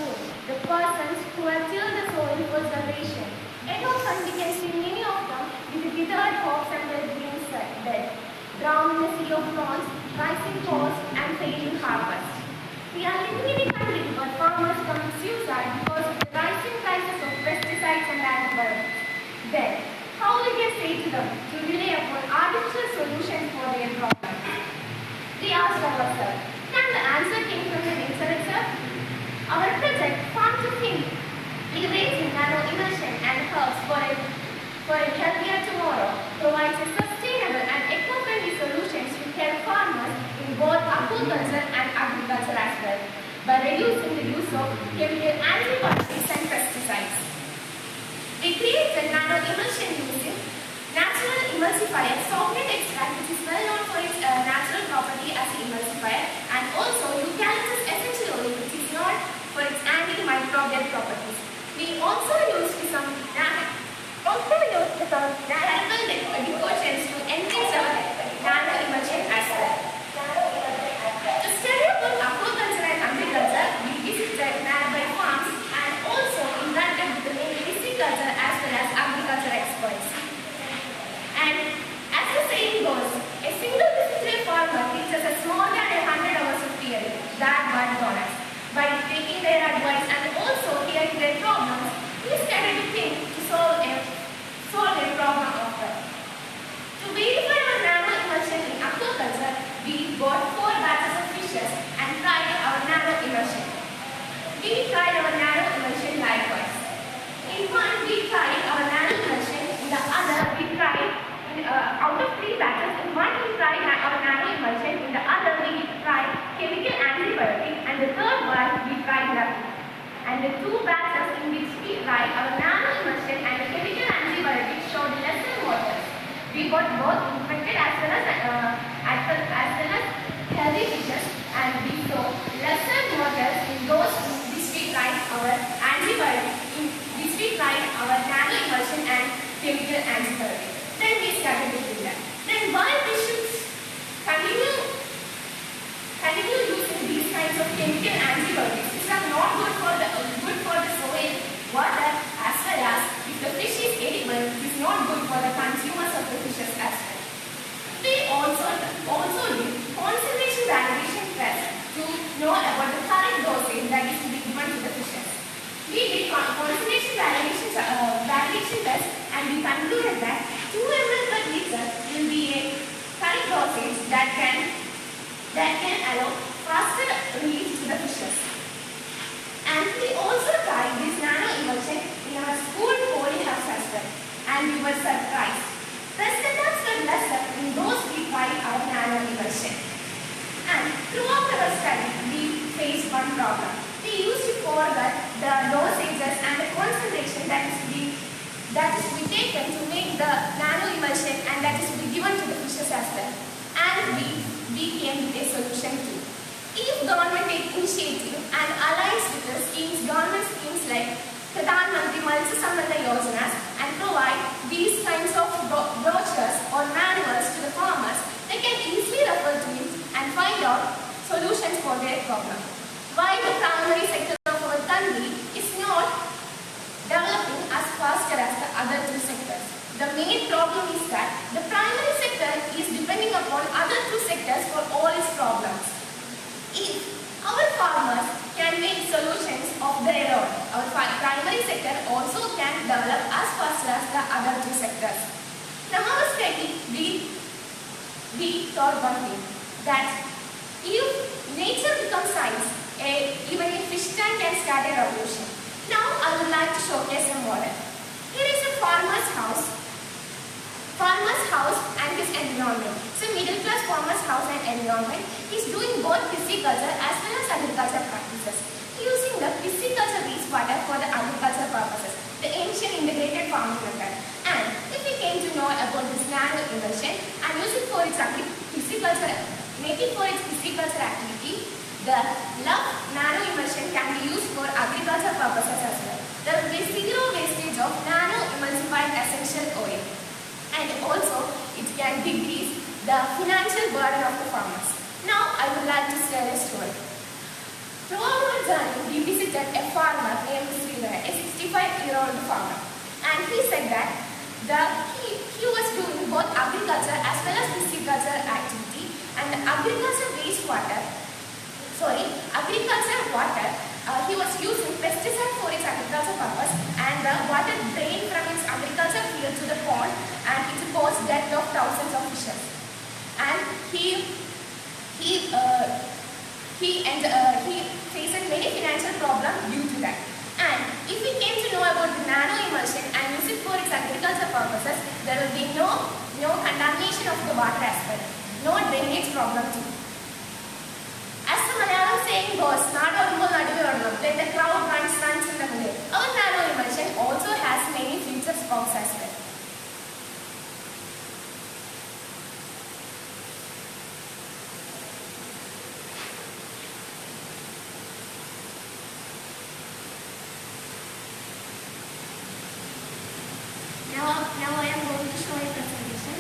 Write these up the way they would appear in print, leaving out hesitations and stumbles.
soul, the persons who have tilled the soil for salvation. Yet often we can see many of them with withered hopes and their dreams dead, drowned in a sea of thorns, rising costs and failing harvest. We are living in a country where farmers commit suicide because of the rising prices of pesticides and antibiotics. Then, how we can say to them to rely upon artificial solutions for their problems? We asked ourselves, and the answer came from the nature itself. Our project, Farm to Think, leveraging nano-emulsion and herbs for a healthier tomorrow, provides a sustainable and eco-friendly solutions to help farmers in both aquaculture and agriculture as well, by reducing the use of chemical antibiotics and pesticides. We create the nano-emulsion using natural emulsifier softening extract, which is well known for its natural property as an emulsifier, and also eucalyptus essential oil, which is known for its antimicrobial properties. We also use some herbal decoctions to enhance our nano-emulsion as well. To study about aquaculture and agriculture, we visited nearby farms and also interacted with the pisciculture as well as agriculture experts. And as the saying goes, a single visited farmer teaches us more than 100 hours of theory that one bonus. By taking their advice and also hearing their problems, we started to think to solve a problem of them. To verify our nano-emulsion in aquaculture, we bought 4 batches of fishes and tried our nano-emulsion. We tried our nano-emulsion likewise. In one, we tried our nano-emulsion, in the other, we tried out of 3 batches, in one we tried our nano-emulsion, in the other we tried chemical antibiotic, and the third one we tried rapid. And the 2 batches in which we tried our nano-emulsion and the chemical antibiotic showed lesser waters. We got both infected as well as healthy fishes, and we saw lesser waters in those in which we tried our antibiotic, in which we tried our nano-emulsion and chemical antibiotic. Then we started to do that. Then why we should continue using these kinds of chemical antibiotics, which are not good for the soil, water, as well as if the fish is edible, it is not good for the consumers of the fishes as well. We also did concentration validation tests to know about the correct dosage that is to be given to the fishes. We did concentration validation test, and we concluded that 2 ml per liter will be a correct dosage that can allow faster release to the fishes. And we also tried this nano-emulsion in our school polyhouse as well, and we were surprised. The results were lesser in those we tried our nano-emulsion. And throughout our study, we faced one problem. We used to forget the dosages and the concentration that is to be taken to make the nano-emulsion, and that is to be given to the fishes as well. And we came with a solution too. If government take initiative and aligns with the government schemes like Pradhan Mantri Matsya Sambandha Yojanas, and provide these kinds of brochures or manuals to the farmers, they can easily refer to it and find out solutions for their problem. Why the primary sector of our country is not developing as faster as the other 2 sectors? The main problem is that the primary sector is depending upon other 2 sectors for all its problems. If our farmers can make solutions of their own, our primary sector also can develop as fast as the other 2 sectors. From our study, we thought one thing, that if nature becomes science, even a fish tank can start a revolution. Now I would like to showcase a model. Here is a farmer's house and his environment. So middle class farmer's house and environment is doing both pisciculture as well as agriculture practices, using the pisciculture wastewater for the agriculture purposes, the ancient integrated farming method. And if we came to know about this nano-emulsion and use it for its pisciculture activity, the nano-emulsion can be used for agriculture purposes as well. There will be 0 wastage of nano-emulsified essential oil. And also, it can decrease the financial burden of the farmers. Now, I would like to share a story. Throughout our journey, we visited a farmer named Sridhar, a 65-year-old farmer. And he said that he was doing both agriculture as well as pisciculture activity, and agriculture water, he was using pesticide for its agriculture purpose, and the water drained from its agriculture field to the pond, and it caused death of thousands of fishes. And he faced many financial problems due to that. And if we came to know about the nano-emulsion and use it for its agriculture purposes, there will be no contamination of the water as well, no drainage problem too. As the Malayalam saying goes, when the crowd runs in the middle. Our nano-emulsion also has many future scopes as well. Now I am going to show a presentation.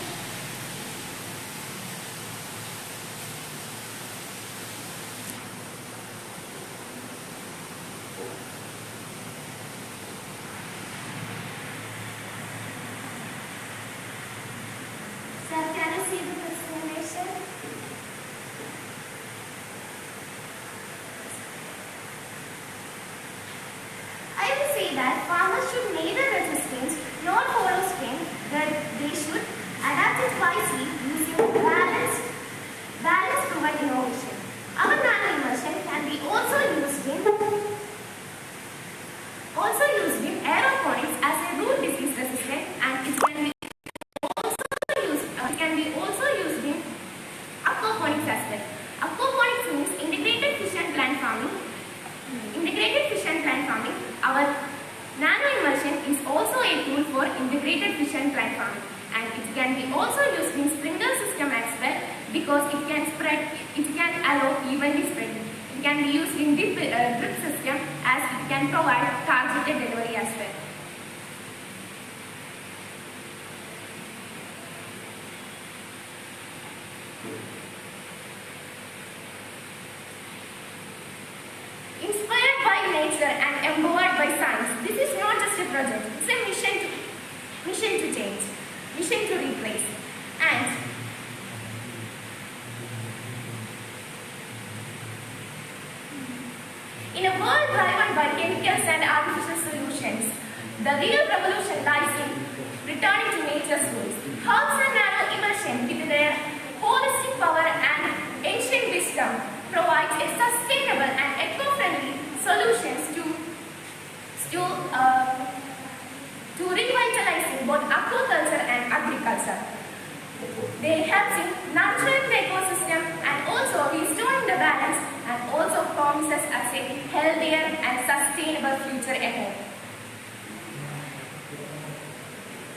Sir, can you see the presentation? I will say that farmers should neither resist winds nor follow stream, that they should adapt it wisely using balance proven innovation. Our nano-emulsion can be also used in aeroponics as a root disease resistant, and it can be also used in aquaponics as well. Aquaponics means integrated fish and plant farming. Our nano-emulsion is also a tool for integrated fish and plant farming, and it can be also used in sprinkler system as well, because it can allow evenly spreading. It can be used in drip system, as it can provide targeted delivery as well. Inspired by nature and empowered by science, this is not just a project, it's a mission to change, mission to replace. And in a world driven by chemicals and artificial solutions, the real revolution lies in returning to nature's rules. Herbs and nano-emulsion, with their holistic power and ancient wisdom, provides a sustainable and eco-friendly solutions to revitalizing both aquaculture and agriculture. They help in nurturing the ecosystem and also restoring the balance, and also promises us a healthier and sustainable future ahead.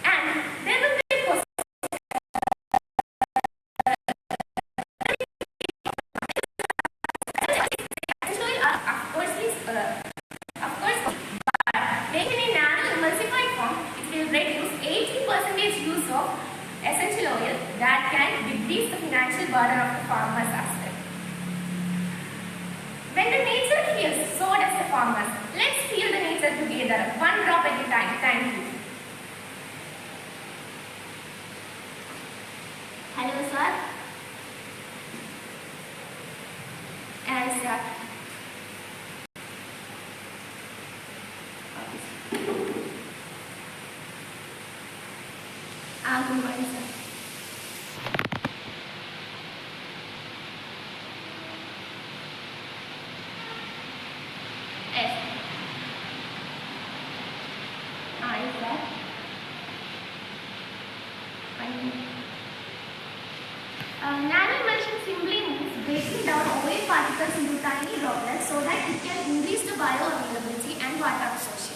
And there will be a making a nano-emulsified form, it will reduce 80% use of essential oil that can decrease the financial burden of the farmers as well. When the nature heals, so does the farmers. Let's heal the nature together, one drop at a time. Thank you. Hello, sir. And sir. Good morning, sir. Yes. Is that? Nano-emulsion simply means breaking down oil particles into tiny droplets so that it can increase the bioavailability and water absorption.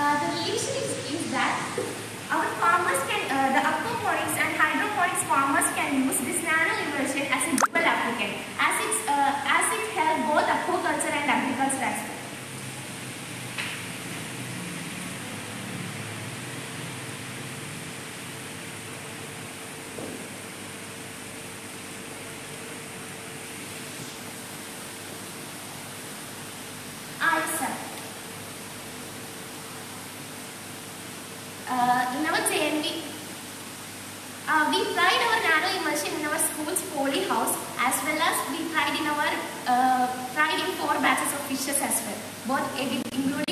The relation is that our farmers can, the aquaponics and hydroponics farmers can use this nano-emulsion as a dual applicant, as it helps both aquaculture and agriculture as well. We tried our nano emulsion in our school's poly house, as well as we tried in 4 batches of fishes as well, both including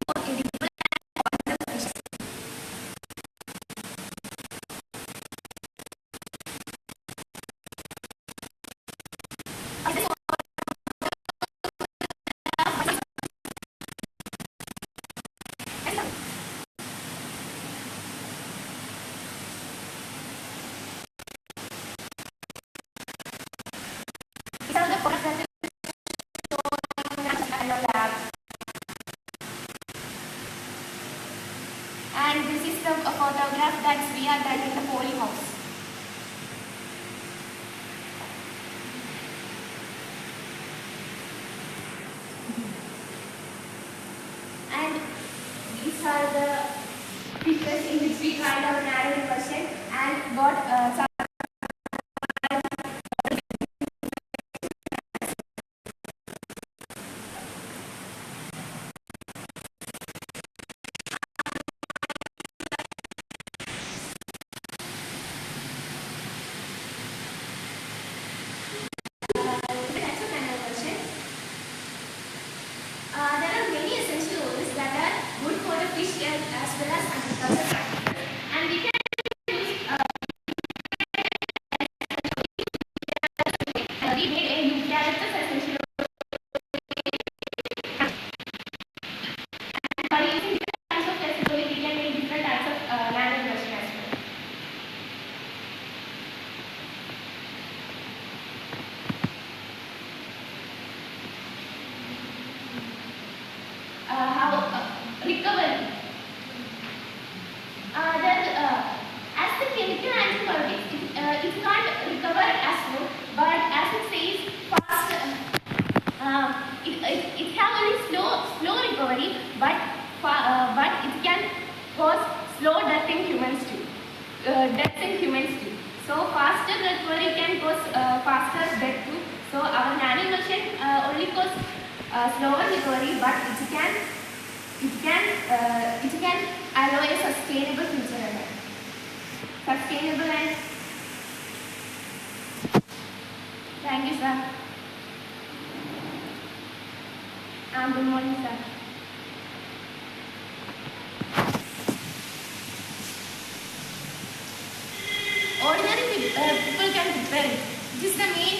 both edible and poisonous fishes. These are the products that in our lab. And this is the photograph that we are done in the poly house. And these are the fishes in which we tried our nano emulsion and got some. There are many essential oils that are good for the fish as well as agriculture practices, and we can use we made a eucalyptus essential oil, and by using different types of essential oil we can make different types of nano emulsion as well. Recovery. As the chemical antibiotics, it can't recover as well, but as it says fast, it has only slow recovery, but it can cause slow death in humans too. So faster recovery can cause faster death too. So our nano emulsion only cause slower recovery, but it can allow a sustainable future ahead. Sustainable and thank you, sir. Good morning, sir. Ordinary people can prepare it. This is the main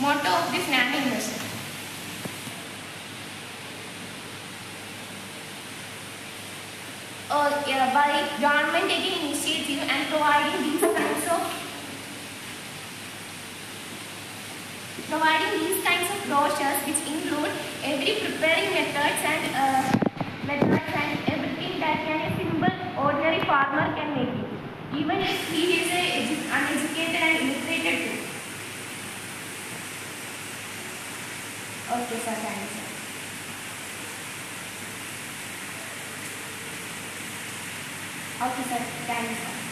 motto of this nano emulsion. By government taking initiative and providing these kinds of brochures, which include every preparing methods and everything that a simple ordinary farmer can make it, even if he is uneducated and illiterate too. Okay, sir. Thank you, sir. Okay, sir. Thank you, sir.